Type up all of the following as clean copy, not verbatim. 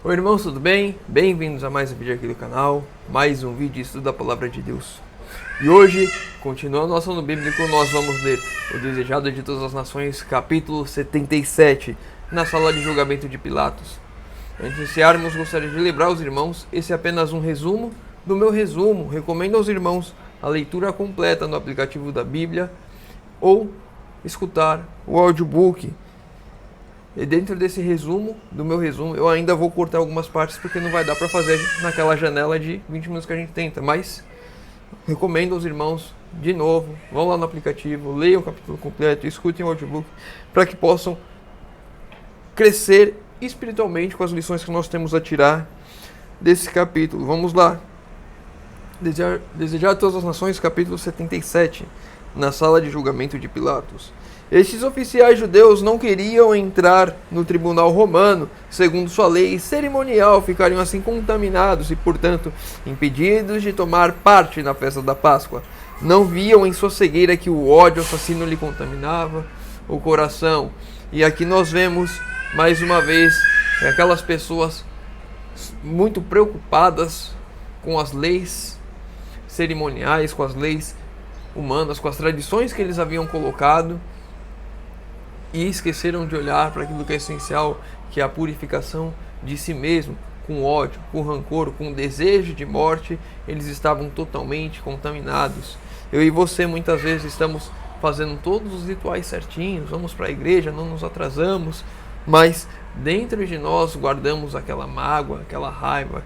Oi irmãos, tudo bem? Bem-vindos a mais um vídeo aqui do canal, mais um vídeo de estudo da Palavra de Deus. E hoje, continuando nosso ano bíblico, nós vamos ler o Desejado de Todas as Nações, capítulo 77, na sala de julgamento de Pilatos. Antes de iniciarmos, gostaria de lembrar aos irmãos, esse é apenas um resumo do meu resumo. Recomendo aos irmãos a leitura completa no aplicativo da Bíblia ou escutar o audiobook. E dentro desse resumo, do meu resumo, eu ainda vou cortar algumas partes porque não vai dar para fazer naquela janela de 20 minutos que a gente tenta. Mas recomendo aos irmãos, de novo, vão lá no aplicativo, leiam o capítulo completo, escutem o audiobook, para que possam crescer espiritualmente com as lições que nós temos a tirar desse capítulo. Vamos lá. Desejar a Todas as Nações, capítulo 77, na sala de julgamento de Pilatos. Estes oficiais judeus não queriam entrar no tribunal romano, segundo sua lei cerimonial, ficariam assim contaminados e, portanto, impedidos de tomar parte na festa da Páscoa. Não viam em sua cegueira que o ódio assassino lhe contaminava o coração. E aqui nós vemos, mais uma vez, aquelas pessoas muito preocupadas com as leis cerimoniais, com as leis humanas, com as tradições que eles haviam colocado, e esqueceram de olhar para aquilo que é essencial, que é a purificação de si mesmo. Com ódio, com rancor, com desejo de morte, eles estavam totalmente contaminados. Eu e você muitas vezes estamos fazendo todos os rituais certinhos, vamos para a igreja, não nos atrasamos, mas dentro de nós guardamos aquela mágoa, aquela raiva,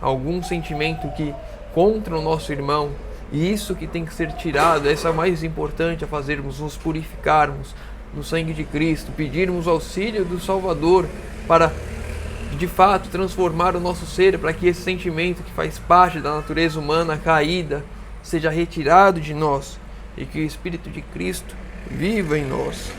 algum sentimento que contra o nosso irmão. E isso que tem que ser tirado, essa é a mais importante a fazermos, nos purificarmos no sangue de Cristo, pedirmos auxílio do Salvador para, de fato, transformar o nosso ser, para que esse sentimento que faz parte da natureza humana caída seja retirado de nós e que o Espírito de Cristo viva em nós.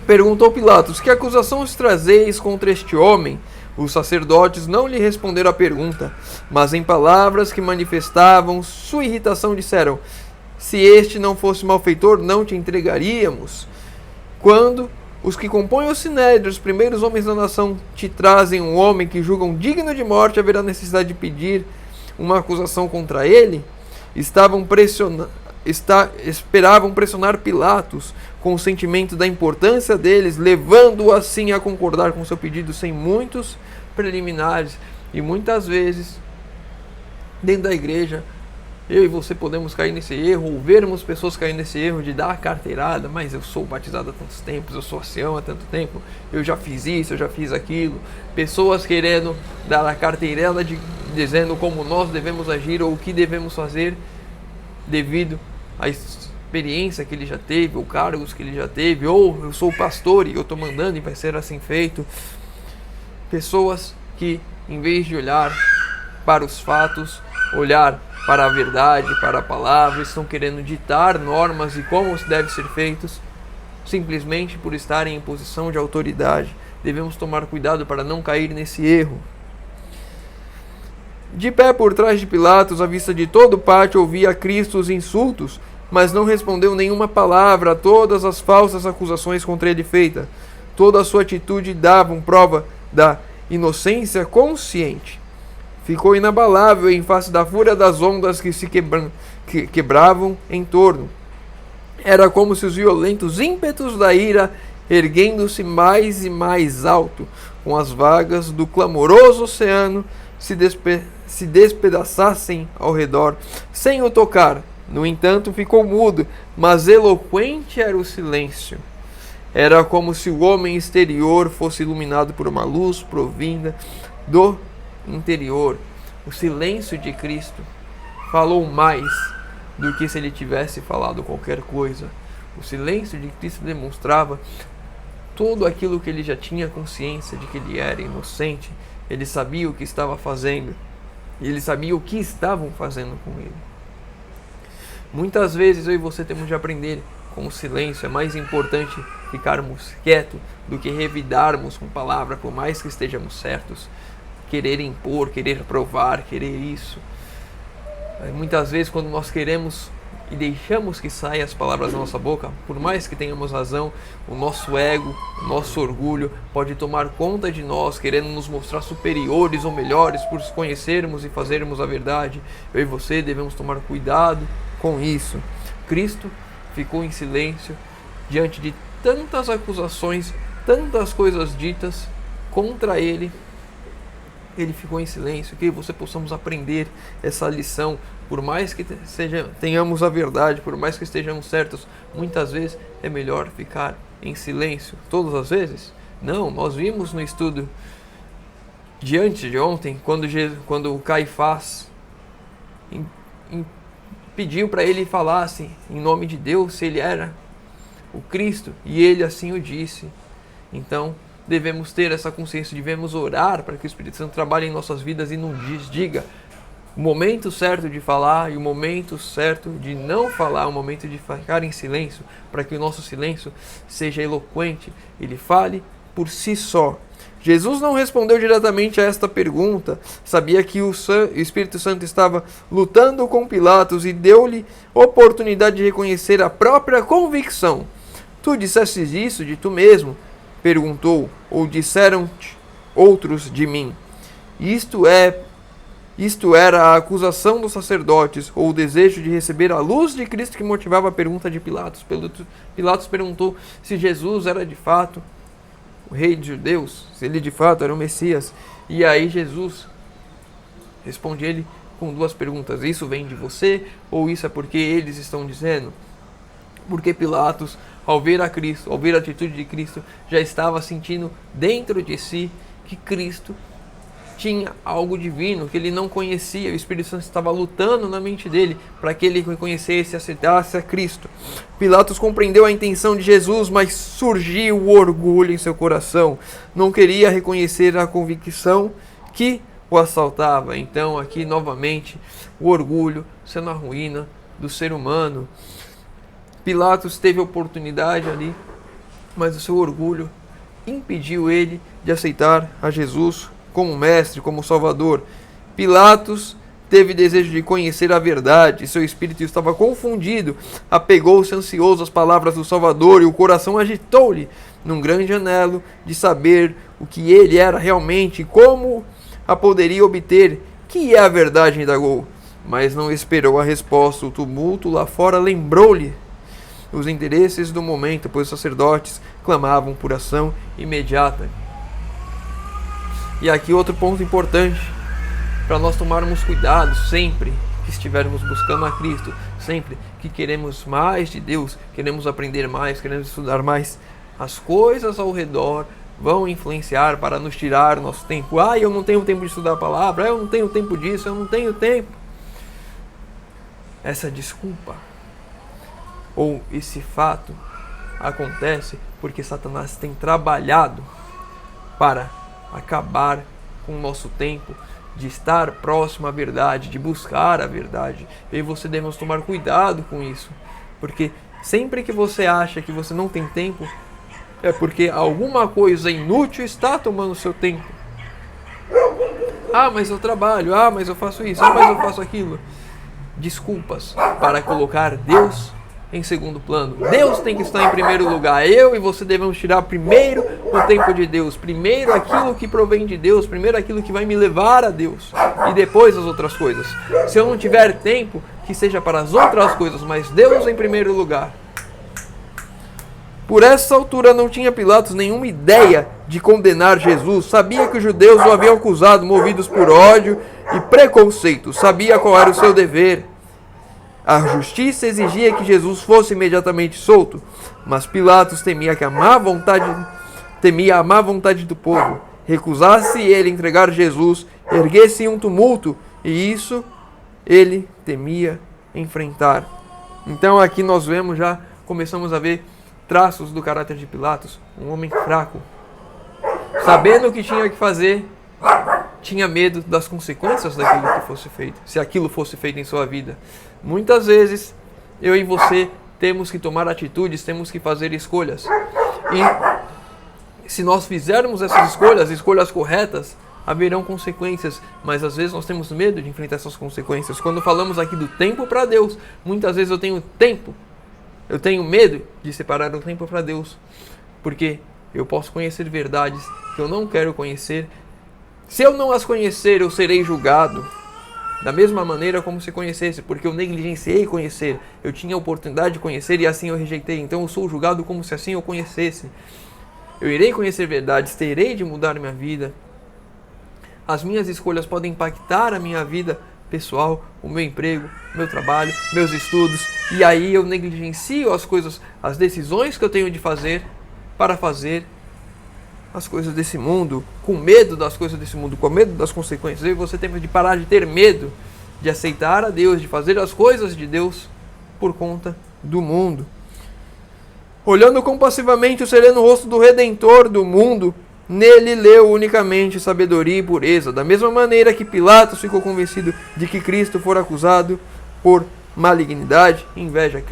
Perguntou Pilatos: que acusações trazeis contra este homem? Os sacerdotes não lhe responderam à pergunta, mas em palavras que manifestavam sua irritação disseram: se este não fosse malfeitor, não te entregaríamos. Quando os que compõem o sinédrio, os primeiros homens da nação, te trazem um homem que julgam digno de morte, haverá necessidade de pedir uma acusação contra ele? Esperavam pressionar Pilatos com o sentimento da importância deles, levando-o assim a concordar com seu pedido sem muitos preliminares. E muitas vezes, dentro da igreja, eu e você podemos cair nesse erro, ou vermos pessoas cair nesse erro de dar a carteirada: mas eu sou batizado há tantos tempos, eu sou ancião há tanto tempo, eu já fiz isso, eu já fiz aquilo. Pessoas querendo dar a carteirada dizendo como nós devemos agir ou o que devemos fazer devido à experiência que ele já teve, ou cargos que ele já teve, ou eu sou pastor e eu estou mandando e vai ser assim feito. Pessoas que, em vez de olhar para os fatos, olhar para a verdade, para a palavra, estão querendo ditar normas e como devem ser feitos, simplesmente por estarem em posição de autoridade. Devemos tomar cuidado para não cair nesse erro. De pé por trás de Pilatos, à vista de todo o pátio, ouvia Cristo os insultos, mas não respondeu nenhuma palavra a todas as falsas acusações contra ele feitas. Toda a sua atitude dava prova da inocência consciente. Ficou inabalável em face da fúria das ondas que se quebravam em torno. Era como se os violentos ímpetos da ira, erguendo-se mais e mais alto, com as vagas do clamoroso oceano, se despedaçassem ao redor, sem o tocar. No entanto, ficou mudo, mas eloquente era o silêncio. Era como se o homem exterior fosse iluminado por uma luz provinda do interior. O silêncio de Cristo falou mais do que se ele tivesse falado qualquer coisa. O silêncio de Cristo demonstrava tudo aquilo que ele já tinha consciência de que ele era inocente. Ele sabia o que estava fazendo e ele sabia o que estavam fazendo com ele. Muitas vezes eu e você temos de aprender com o silêncio. É mais importante ficarmos quietos do que revidarmos com palavra, por mais que estejamos certos. Querer impor, querer provar, querer isso. Muitas vezes, quando nós queremos e deixamos que saiam as palavras da nossa boca, por mais que tenhamos razão, o nosso ego, o nosso orgulho pode tomar conta de nós, querendo nos mostrar superiores ou melhores por conhecermos e fazermos a verdade. Eu e você devemos tomar cuidado com isso. Cristo ficou em silêncio diante de tantas acusações, tantas coisas ditas contra ele. Ele ficou em silêncio, que você possamos aprender essa lição. Por mais que tenhamos a verdade, por mais que estejamos certos, muitas vezes é melhor ficar em silêncio. Todas as vezes? Não, nós vimos no estudo de ontem, quando o Caifás pediu para ele falasse em nome de Deus se ele era o Cristo, e ele assim o disse. Então, devemos ter essa consciência, devemos orar para que o Espírito Santo trabalhe em nossas vidas e nos diga o momento certo de falar e o momento certo de não falar, o momento de ficar em silêncio, para que o nosso silêncio seja eloquente, ele fale por si só. Jesus não respondeu diretamente a esta pergunta, sabia que o Espírito Santo estava lutando com Pilatos e deu-lhe oportunidade de reconhecer a própria convicção. Tu dissestes isso de tu mesmo? Perguntou, ou disseram-te outros de mim? Isto era a acusação dos sacerdotes, ou o desejo de receber a luz de Cristo que motivava a pergunta de Pilatos. Pilatos perguntou se Jesus era de fato o rei dos judeus, se ele de fato era o Messias. E aí Jesus responde ele com duas perguntas: isso vem de você, ou isso é porque eles estão dizendo? Porque Pilatos, ao ver a Cristo, ao ver a atitude de Cristo, já estava sentindo dentro de si que Cristo tinha algo divino, que ele não conhecia. O Espírito Santo estava lutando na mente dele para que ele reconhecesse e aceitasse a Cristo. Pilatos compreendeu a intenção de Jesus, mas surgiu o orgulho em seu coração. Não queria reconhecer a convicção que o assaltava. Então aqui novamente o orgulho sendo a ruína do ser humano. Pilatos teve a oportunidade ali, mas o seu orgulho impediu ele de aceitar a Jesus como mestre, como salvador. Pilatos teve desejo de conhecer a verdade, seu espírito estava confundido, apegou-se ansioso às palavras do Salvador e o coração agitou-lhe num grande anelo de saber o que ele era realmente e como a poderia obter. Que é a verdade, indagou, mas não esperou a resposta. O tumulto lá fora lembrou-lhe os interesses do momento, pois os sacerdotes clamavam por ação imediata. E aqui outro ponto importante, para nós tomarmos cuidado sempre que estivermos buscando a Cristo, sempre que queremos mais de Deus, queremos aprender mais, queremos estudar mais, as coisas ao redor vão influenciar para nos tirar nosso tempo. Eu não tenho tempo de estudar a palavra, eu não tenho tempo disso, eu não tenho tempo. Essa desculpa ou esse fato acontece porque Satanás tem trabalhado para acabar com o nosso tempo de estar próximo à verdade, de buscar a verdade. E você devemos tomar cuidado com isso, porque sempre que você acha que você não tem tempo, é porque alguma coisa inútil está tomando seu tempo. Mas eu trabalho, mas eu faço isso, mas eu faço aquilo. Desculpas para colocar Deus em segundo plano. Deus tem que estar em primeiro lugar. Eu e você devemos tirar primeiro o tempo de Deus, primeiro aquilo que provém de Deus, primeiro aquilo que vai me levar a Deus, e depois as outras coisas. Se eu não tiver tempo, que seja para as outras coisas, mas Deus em primeiro lugar. Por essa altura não tinha Pilatos nenhuma ideia de condenar Jesus. Sabia que os judeus o haviam acusado, movidos por ódio e preconceito. Sabia qual era o seu dever. A justiça exigia que Jesus fosse imediatamente solto, mas Pilatos temia a má vontade do povo. Recusasse ele entregar Jesus, erguesse um tumulto, e isso ele temia enfrentar. Então aqui nós começamos a ver traços do caráter de Pilatos, um homem fraco, sabendo o que tinha que fazer, tinha medo das consequências daquilo que fosse feito, se aquilo fosse feito em sua vida. Muitas vezes, eu e você temos que tomar atitudes, temos que fazer escolhas. E se nós fizermos essas escolhas corretas, haverão consequências, mas às vezes nós temos medo de enfrentar essas consequências. Quando falamos aqui do tempo para Deus, muitas vezes eu tenho medo de separar o tempo para Deus, porque eu posso conhecer verdades que eu não quero conhecer. Se eu não as conhecer, eu serei julgado da mesma maneira como se conhecesse, porque eu negligenciei conhecer. Eu tinha a oportunidade de conhecer e assim eu rejeitei. Então eu sou julgado como se assim eu conhecesse. Eu irei conhecer verdades, terei de mudar minha vida. As minhas escolhas podem impactar a minha vida pessoal, o meu emprego, meu trabalho, meus estudos. E aí eu negligencio as coisas, as decisões que eu tenho de fazer para fazer as coisas desse mundo, com medo das coisas desse mundo, com medo das consequências. E você tem de parar de ter medo, de aceitar a Deus, de fazer as coisas de Deus por conta do mundo. Olhando compassivamente o sereno rosto do Redentor do mundo, nele leu unicamente sabedoria e pureza. Da mesma maneira que Pilatos ficou convencido de que Cristo fora acusado por malignidade e inveja.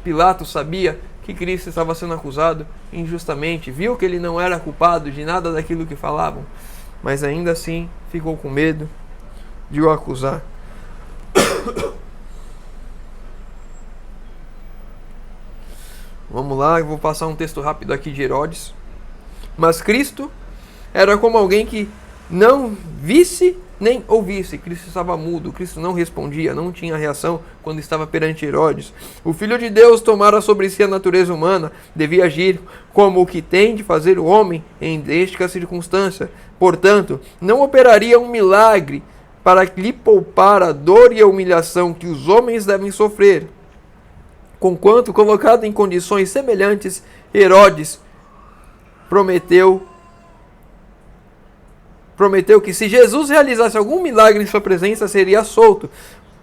Pilatos sabia que Cristo estava sendo acusado injustamente, viu que ele não era culpado de nada daquilo que falavam, mas ainda assim ficou com medo de o acusar. Vamos lá, eu vou passar um texto rápido aqui de Herodes. Mas Cristo era como alguém que não visse nem ouvisse. Cristo estava mudo, Cristo não respondia, não tinha reação quando estava perante Herodes. O Filho de Deus tomara sobre si a natureza humana, devia agir como o que tem de fazer o homem em idêntica circunstância. Portanto, não operaria um milagre para lhe poupar a dor e a humilhação que os homens devem sofrer. Conquanto, colocado em condições semelhantes, Herodes prometeu que se Jesus realizasse algum milagre em sua presença, seria solto.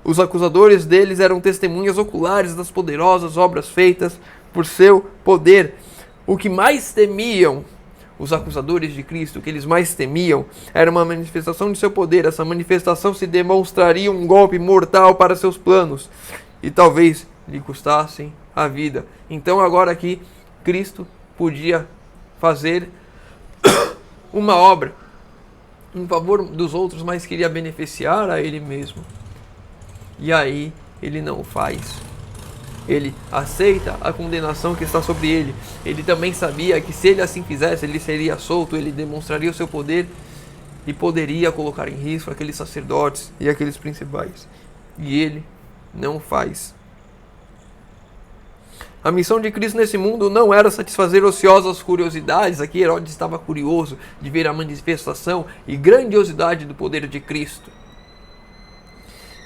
Os acusadores deles eram testemunhas oculares das poderosas obras feitas por seu poder. O que mais temiam os acusadores de Cristo, o que eles mais temiam, era uma manifestação de seu poder. Essa manifestação se demonstraria um golpe mortal para seus planos e talvez lhe custassem a vida. Então agora aqui, Cristo podia fazer uma obra em favor dos outros, mas queria beneficiar a ele mesmo. E aí ele não o faz. Ele aceita a condenação que está sobre ele. Ele também sabia que se ele assim fizesse, ele seria solto, ele demonstraria o seu poder e poderia colocar em risco aqueles sacerdotes e aqueles principais. E ele não faz. A missão de Cristo nesse mundo não era satisfazer ociosas curiosidades. Aqui Herodes estava curioso de ver a manifestação e grandiosidade do poder de Cristo.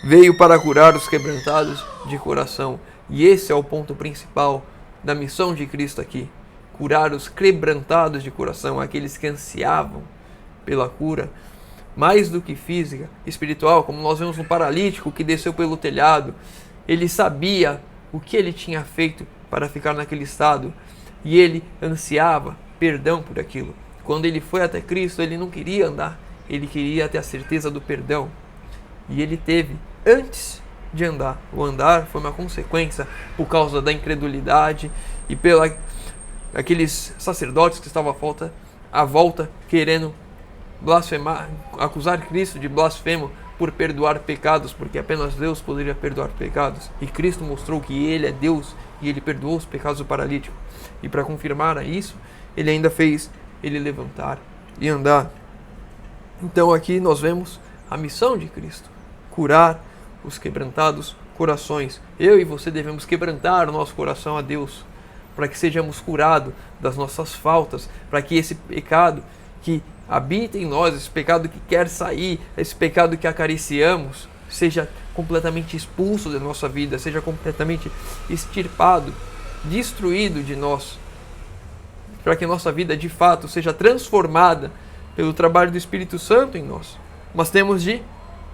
Veio para curar os quebrantados de coração. E esse é o ponto principal da missão de Cristo aqui. Curar os quebrantados de coração, aqueles que ansiavam pela cura, mais do que física, espiritual, como nós vemos no paralítico que desceu pelo telhado. Ele sabia o que ele tinha feito para ficar naquele estado, e ele ansiava perdão por aquilo. Quando ele foi até Cristo, ele não queria andar, ele queria ter a certeza do perdão, e ele teve antes de andar. O andar foi uma consequência por causa da incredulidade e pela aqueles sacerdotes que estavam à volta querendo blasfemar, acusar Cristo de blasfemo por perdoar pecados, porque apenas Deus poderia perdoar pecados. E Cristo mostrou que Ele é Deus e Ele perdoou os pecados do paralítico. E para confirmar isso, Ele ainda fez ele levantar e andar. Então aqui nós vemos a missão de Cristo: curar os quebrantados corações. Eu e você devemos quebrantar o nosso coração a Deus, para que sejamos curados das nossas faltas, para que esse pecado que habita em nós, esse pecado que quer sair, esse pecado que acariciamos, seja completamente expulso da nossa vida, seja completamente extirpado, destruído de nós, para que a nossa vida de fato seja transformada pelo trabalho do Espírito Santo em nós. Mas temos de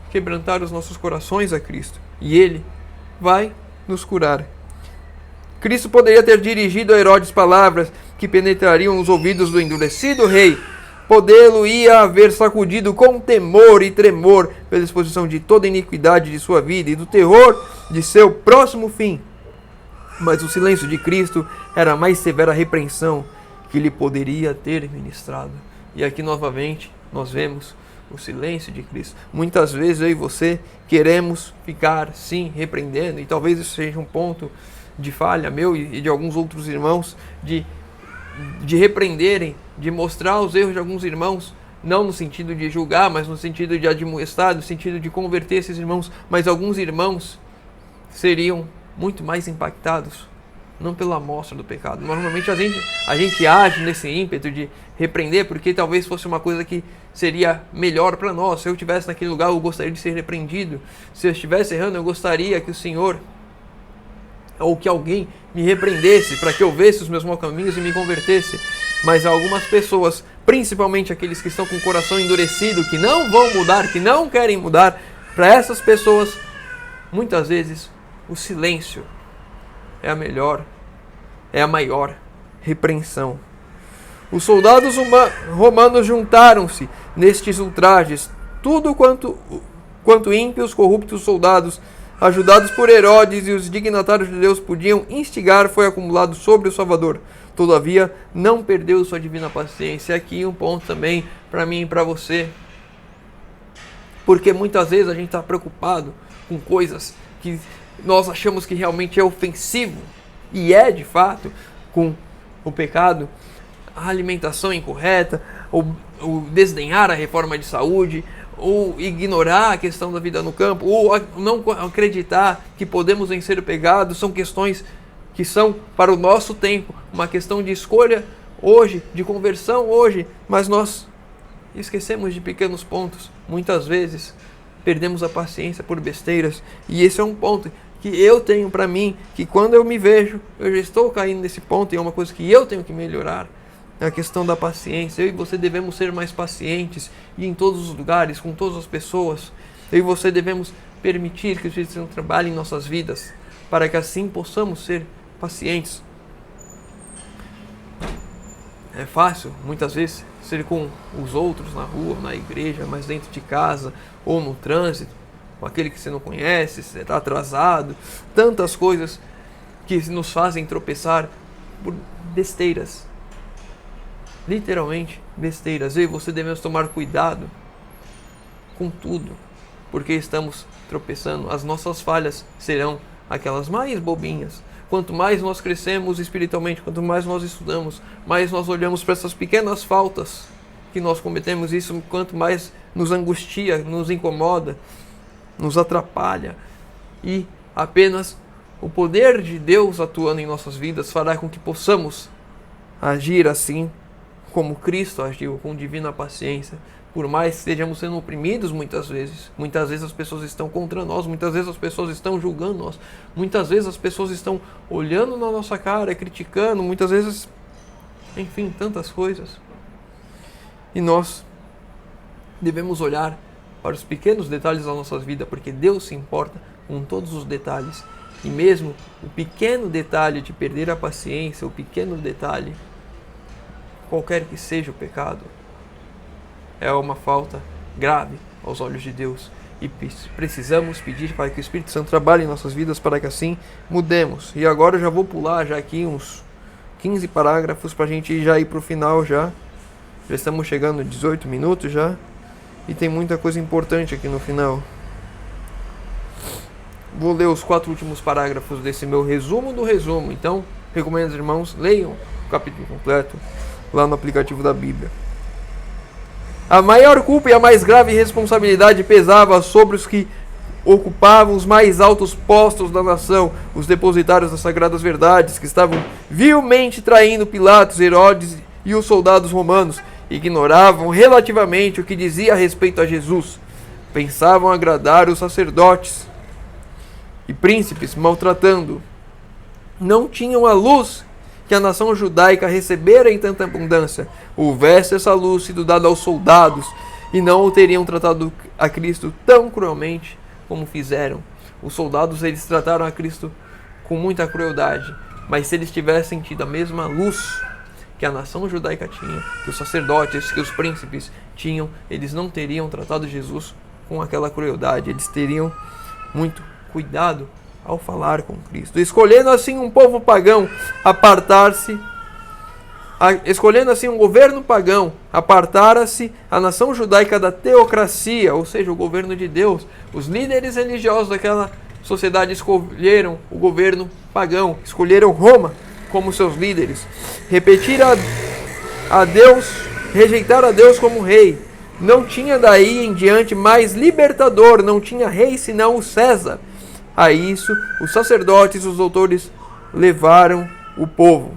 quebrantar os nossos corações a Cristo, e Ele vai nos curar. Cristo poderia ter dirigido a Herodes palavras que penetrariam nos ouvidos do endurecido rei. Podê-lo ia haver sacudido com temor e tremor pela exposição de toda a iniquidade de sua vida e do terror de seu próximo fim. Mas o silêncio de Cristo era a mais severa repreensão que lhe poderia ter ministrado. E aqui novamente nós vemos o silêncio de Cristo. Muitas vezes eu e você queremos ficar sim repreendendo, e talvez isso seja um ponto de falha meu e de alguns outros irmãos, de repreenderem, de mostrar os erros de alguns irmãos, não no sentido de julgar, mas no sentido de admoestar, no sentido de converter esses irmãos. Mas alguns irmãos seriam muito mais impactados, não pela amostra do pecado. Normalmente a gente age nesse ímpeto de repreender, porque talvez fosse uma coisa que seria melhor para nós. Se eu estivesse naquele lugar, eu gostaria de ser repreendido. Se eu estivesse errando, eu gostaria que o Senhor, ou que alguém me repreendesse, para que eu visse os meus maus caminhos e me convertesse. Mas algumas pessoas, principalmente aqueles que estão com o coração endurecido, que não vão mudar, que não querem mudar, para essas pessoas, muitas vezes, o silêncio é a maior repreensão. Os soldados romanos juntaram-se nestes ultrajes, tudo quanto ímpios, corruptos soldados, ajudados por Herodes e os dignatários judeus podiam instigar, foi acumulado sobre o Salvador. Todavia, não perdeu sua divina paciência. Aqui um ponto também para mim e para você, porque muitas vezes a gente está preocupado com coisas que nós achamos que realmente é ofensivo, e é de fato, com o pecado, a alimentação incorreta, ou desdenhar a reforma de saúde, ou ignorar a questão da vida no campo, ou não acreditar que podemos vencer o pecado. São questões que são para o nosso tempo, uma questão de escolha hoje, de conversão hoje, mas nós esquecemos de pequenos pontos. Muitas vezes perdemos a paciência por besteiras, e esse é um ponto que eu tenho para mim, que quando eu me vejo, eu já estou caindo nesse ponto, e é uma coisa que eu tenho que melhorar. É a questão da paciência. Eu e você devemos ser mais pacientes, e em todos os lugares, com todas as pessoas. Eu e você devemos permitir que o Espírito Santo trabalhe em nossas vidas, para que assim possamos ser pacientes. É fácil, muitas vezes, ser com os outros na rua, na igreja, mas dentro de casa, ou no trânsito, com aquele que você não conhece, você está atrasado. Tantas coisas que nos fazem tropeçar por besteiras. Literalmente besteiras. Eu e você devemos tomar cuidado com tudo, porque estamos tropeçando. As nossas falhas serão aquelas mais bobinhas. Quanto mais nós crescemos espiritualmente, quanto mais nós estudamos, mais nós olhamos para essas pequenas faltas que nós cometemos. Isso quanto mais nos angustia, nos incomoda, nos atrapalha. E apenas o poder de Deus atuando em nossas vidas fará com que possamos agir assim como Cristo agiu, com divina paciência. Por mais que estejamos sendo oprimidos muitas vezes as pessoas estão contra nós, muitas vezes as pessoas estão julgando nós, muitas vezes as pessoas estão olhando na nossa cara, criticando, muitas vezes, enfim, tantas coisas. E nós devemos olhar para os pequenos detalhes da nossa vida, porque Deus se importa com todos os detalhes. E mesmo o pequeno detalhe de perder a paciência, o pequeno detalhe, qualquer que seja o pecado, é uma falta grave aos olhos de Deus. E precisamos pedir para que o Espírito Santo trabalhe em nossas vidas para que assim mudemos. E agora eu já vou pular já aqui uns 15 parágrafos para a gente já ir para o final já. Já estamos chegando a 18 minutos já. E tem muita coisa importante aqui no final. Vou ler os 4 últimos parágrafos desse meu resumo do resumo. Então, recomendo aos irmãos, leiam o capítulo completo lá no aplicativo da Bíblia. A maior culpa e a mais grave responsabilidade pesava sobre os que ocupavam os mais altos postos da nação, os depositários das sagradas verdades, que estavam vilmente traindo Pilatos, Herodes e os soldados romanos. Ignoravam relativamente o que dizia a respeito a Jesus. Pensavam agradar os sacerdotes e príncipes, maltratando. Não tinham a luz que a nação judaica recebera em tanta abundância. Houvesse essa luz sido dada aos soldados, e não o teriam tratado a Cristo tão cruelmente como fizeram. Os soldados, eles trataram a Cristo com muita crueldade, mas se eles tivessem tido a mesma luz que a nação judaica tinha, que os sacerdotes, que os príncipes tinham, eles não teriam tratado Jesus com aquela crueldade. Eles teriam muito cuidado ao falar com Cristo, escolhendo assim um povo pagão apartar-se escolhendo assim um governo pagão, apartara-se a nação judaica da teocracia, ou seja, o governo de Deus. Os líderes religiosos daquela sociedade escolheram o governo pagão, escolheram Roma como seus líderes. Rejeitar a Deus como rei. Não tinha daí em diante mais libertador, não tinha rei senão o César. A isso, os sacerdotes e os doutores levaram o povo.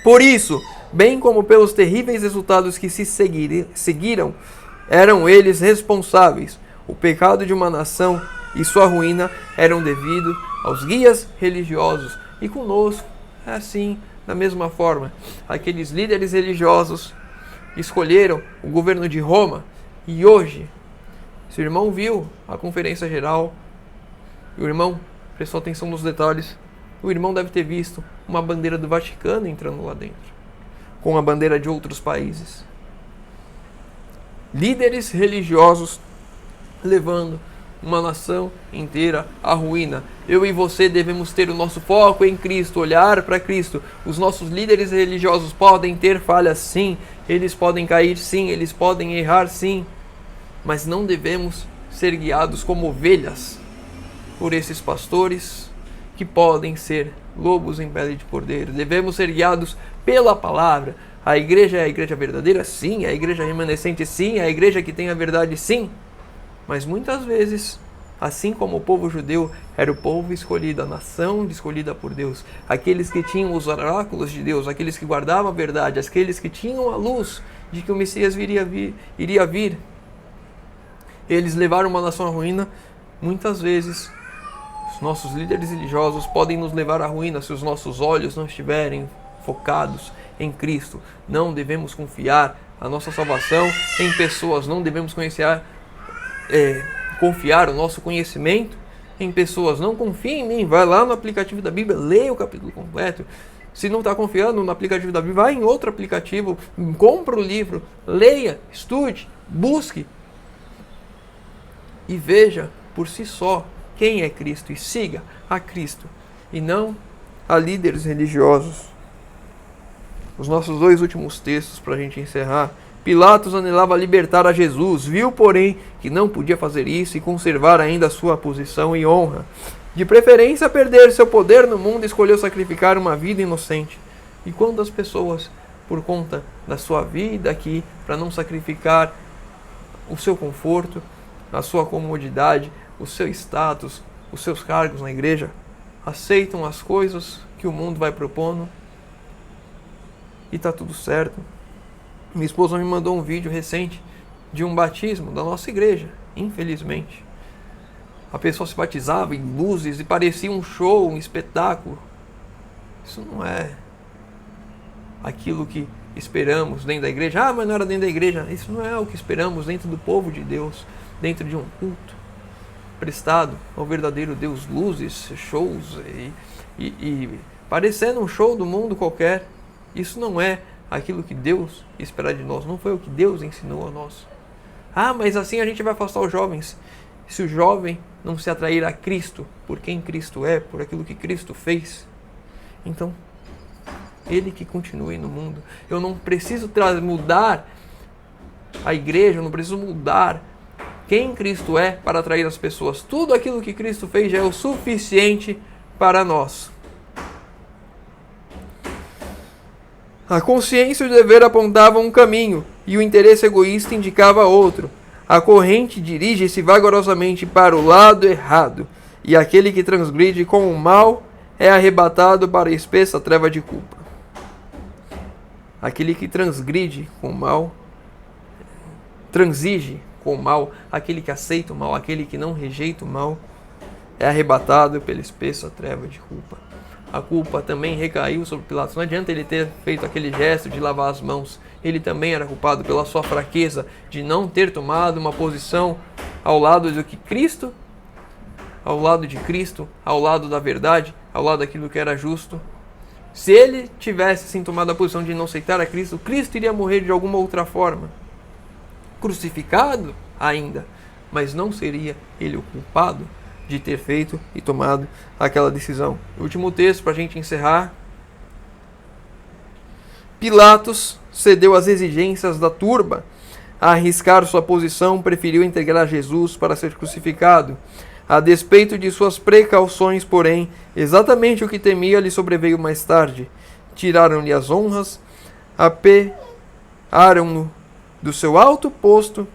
Por isso, bem como pelos terríveis resultados que se seguiram, eram eles responsáveis. O pecado de uma nação e sua ruína eram devidos aos guias religiosos. E conosco é assim, da mesma forma. Aqueles líderes religiosos escolheram o governo de Roma. E hoje, se o irmão viu a conferência geral, e o irmão prestou atenção nos detalhes, o irmão deve ter visto uma bandeira do Vaticano entrando lá dentro, com a bandeira de outros países. Líderes religiosos levando uma nação inteira à ruína. Eu e você devemos ter o nosso foco em Cristo, olhar para Cristo. Os nossos líderes religiosos podem ter falhas, sim. Eles podem cair, sim. Eles podem errar, sim. Mas não devemos ser guiados como ovelhas por esses pastores que podem ser lobos em pele de cordeiro. Devemos ser guiados pela palavra. A igreja é a igreja verdadeira? Sim. A igreja remanescente? Sim. A igreja que tem a verdade? Sim. Mas muitas vezes, assim como o povo judeu era o povo escolhido, a nação escolhida por Deus, aqueles que tinham os oráculos de Deus, aqueles que guardavam a verdade, aqueles que tinham a luz de que o Messias iria vir, eles levaram uma nação à ruína. Muitas vezes, os nossos líderes religiosos podem nos levar à ruína se os nossos olhos não estiverem focados em Cristo. Não devemos confiar a nossa salvação em pessoas, não devemos confiar o nosso conhecimento em pessoas. Não confie em mim, vai lá no aplicativo da Bíblia, leia o capítulo completo. Se não está confiando no aplicativo da Bíblia, vai em outro aplicativo, compra o livro, leia, estude, busque e veja por si só quem é Cristo e siga a Cristo e não a líderes religiosos. Os nossos dois últimos textos para a gente encerrar. Pilatos anelava libertar a Jesus, viu, porém, que não podia fazer isso e conservar ainda a sua posição e honra. De preferência, perder seu poder no mundo, escolheu sacrificar uma vida inocente. E quantas pessoas, por conta da sua vida aqui, para não sacrificar o seu conforto, a sua comodidade, o seu status, os seus cargos na igreja, aceitam as coisas que o mundo vai propondo e está tudo certo. Minha esposa me mandou um vídeo recente de um batismo da nossa igreja, infelizmente. A pessoa se batizava em luzes e parecia um show, um espetáculo. Isso não é aquilo que esperamos dentro da igreja. Ah, mas não era dentro da igreja. Isso não é o que esperamos dentro do povo de Deus, dentro de um culto prestado ao verdadeiro Deus. Luzes, shows e parecendo um show do mundo qualquer. Isso não é aquilo que Deus espera de nós. Não foi o que Deus ensinou a nós. Ah, mas assim a gente vai afastar os jovens. Se o jovem não se atrair a Cristo, por quem Cristo é, por aquilo que Cristo fez, então ele que continue no mundo. Eu não preciso mudar a igreja, eu não preciso mudar quem Cristo é para atrair as pessoas. Tudo aquilo que Cristo fez já é o suficiente para nós. A consciência e o dever apontavam um caminho, e o interesse egoísta indicava outro. A corrente dirige-se vagarosamente para o lado errado, e aquele que transgride com o mal é arrebatado para a espessa treva de culpa. Aquele que transgride com o mal, transige com o mal, aquele que aceita o mal, aquele que não rejeita o mal, é arrebatado pela espessa treva de culpa. A culpa também recaiu sobre Pilatos. Não adianta ele ter feito aquele gesto de lavar as mãos. Ele também era culpado pela sua fraqueza de não ter tomado uma posição ao lado do que Cristo, ao lado de Cristo, ao lado da verdade, ao lado daquilo que era justo. Se ele tivesse sim tomado a posição de não aceitar a Cristo, Cristo iria morrer de alguma outra forma. Crucificado ainda, mas não seria ele o culpado de ter feito e tomado aquela decisão. O último texto para a gente encerrar. Pilatos cedeu às exigências da turba. A arriscar sua posição, preferiu entregar Jesus para ser crucificado. A despeito de suas precauções, porém, exatamente o que temia lhe sobreveio mais tarde. Tiraram-lhe as honras, apearam-no do seu alto posto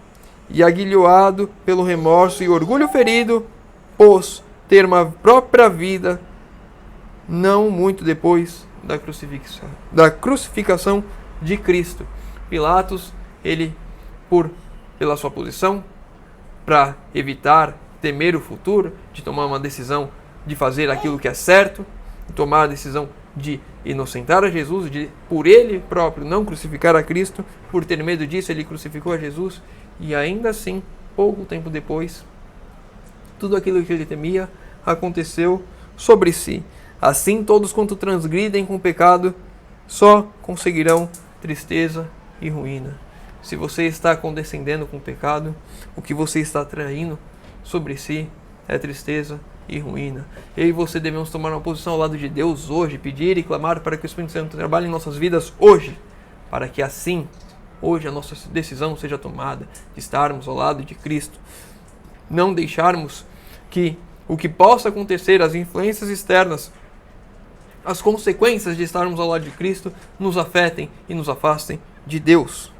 e, aguilhoado pelo remorso e orgulho ferido, pôs ter uma própria vida, não muito depois da crucificação de Cristo. Pilatos, pela sua posição, para evitar temer o futuro, de tomar uma decisão de fazer aquilo que é certo, de tomar a decisão de inocentar a Jesus, de por ele próprio não crucificar a Cristo, por ter medo disso ele crucificou a Jesus, e ainda assim, pouco tempo depois, tudo aquilo que ele temia aconteceu sobre si. Assim todos quanto transgridem com o pecado só conseguirão tristeza e ruína. Se você está condescendendo com o pecado, o que você está atraindo sobre si é tristeza e ruína. Eu e você devemos tomar uma posição ao lado de Deus hoje, pedir e clamar para que o Espírito Santo trabalhe em nossas vidas hoje, para que assim, hoje, a nossa decisão seja tomada de estarmos ao lado de Cristo. Não deixarmos que o que possa acontecer, as influências externas, as consequências de estarmos ao lado de Cristo, nos afetem e nos afastem de Deus.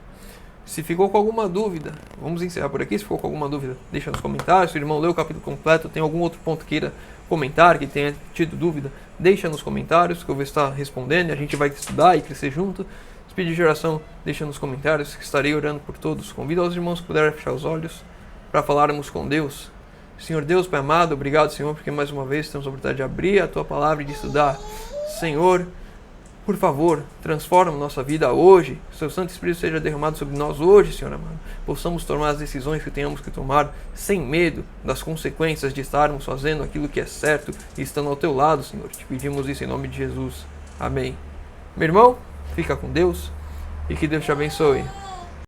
Se ficou com alguma dúvida, vamos encerrar por aqui. Se ficou com alguma dúvida, deixa nos comentários. Se o irmão leu o capítulo completo, tem algum outro ponto que queira comentar, que tenha tido dúvida, deixa nos comentários, que eu vou estar respondendo e a gente vai estudar e crescer junto. Se pedir de oração, deixa nos comentários, que estarei orando por todos. Convido aos irmãos que puderem fechar os olhos para falarmos com Deus. Senhor Deus, Pai amado, obrigado, Senhor, porque mais uma vez temos a oportunidade de abrir a Tua Palavra e de estudar. Senhor, por favor, transforma nossa vida hoje. Que o Seu Santo Espírito seja derramado sobre nós hoje, Senhor amado. Possamos tomar as decisões que tenhamos que tomar sem medo das consequências de estarmos fazendo aquilo que é certo e estando ao Teu lado, Senhor. Te pedimos isso em nome de Jesus. Amém. Meu irmão, fica com Deus e que Deus te abençoe.